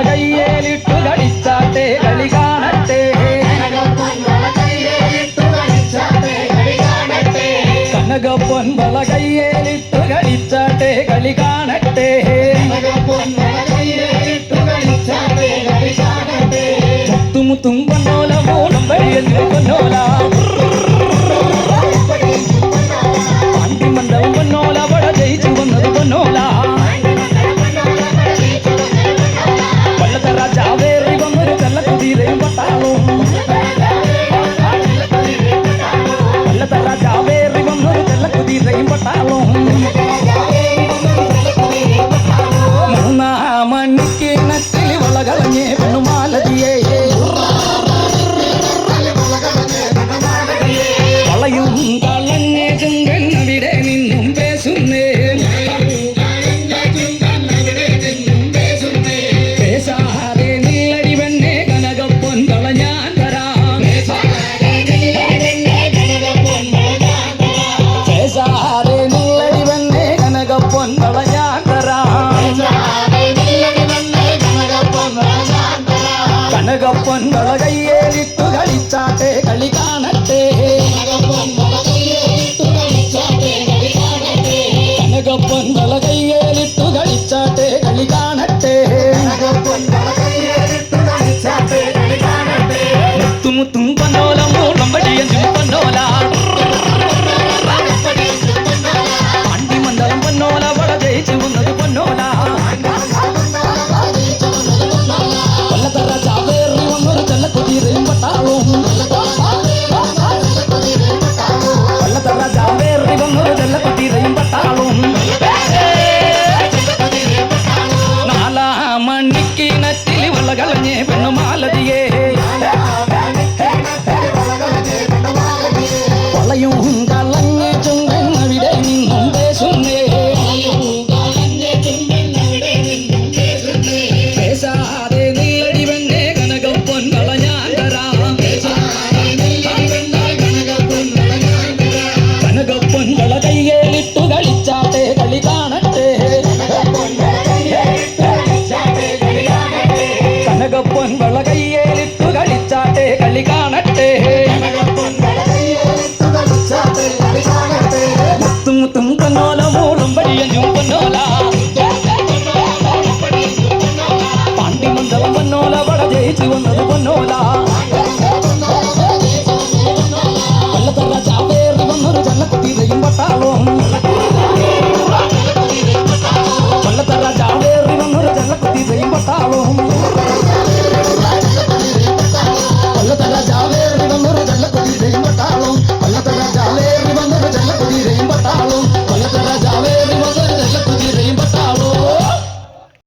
കയ്യേലിട്ടു കളിച്ചാട്ടെ കളി കാണട്ടെ കനകപ്പൊൻവള കയ്യേലിട്ടു കളിച്ചാട്ടെ കളി കാണട്ടെ മുത്തുമുത്തും പൊന്നോല മൂളം വഴിയിൽ പൊന്നോല പാണ്ടിമന്ദം പൊന്നോല വട ജയിച്ചു വന്നത് പൊന്നോല വള്ളത്തെ രാജാവേറി വന്നൊരു ചെല്ലക്കുതിരയും പട്ടാളവും വള്ളത്തെ രാജാവേറി വന്നൊരു ചെല്ലക്കുതിരയും പട്ടാളവും മൂന്നാം മണിക്ക് നറ്റിൽ വളകളഞ്ഞേ പെണ്ണുമാലതിയേ വളയും കളഞ്ഞേ ചുങ്കന്നവിടെ നിന്നും പേസുന്നേ പേശാതെ നില്ലടി പെണ്ണേ കനകപ്പൊൻ കളഞ്ഞാൻ തരാം പേശാതെ നില്ലടി പെണ്ണേ കനകപ്പൊൻ കളഞ്ഞാൻ തരാം കനകപ്പൊൻവള കയ്യേലിട്ടു കളിച്ചാട്ടെ കളി കാണട്ടെ കനകപ്പൊൻവള കയ്യേലിട്ടു കളിച്ചാട്ടെ കളി കാണട്ടെ മുത്തുമുത്തും പൊന്നോല മൂളം വഴിയെന്നും പൊന്നോല പാണ്ടിമന്ദം പൊന്നോല വട ജയിച്ചു വന്നത് പൊന്നോല വള്ളത്തെ രാജാവേറി വന്നൊരു ചെല്ലക്കുതിരയും പട്ടാളവും വള്ളത്തെ രാജാവേറി വന്നൊരു ചെല്ലക്കുതിരയും പട്ടാളവും നാലാം മണിക്ക് നറ്റിൽ വളകളഞ്ഞേ പെണ്ണുമാലതിയേ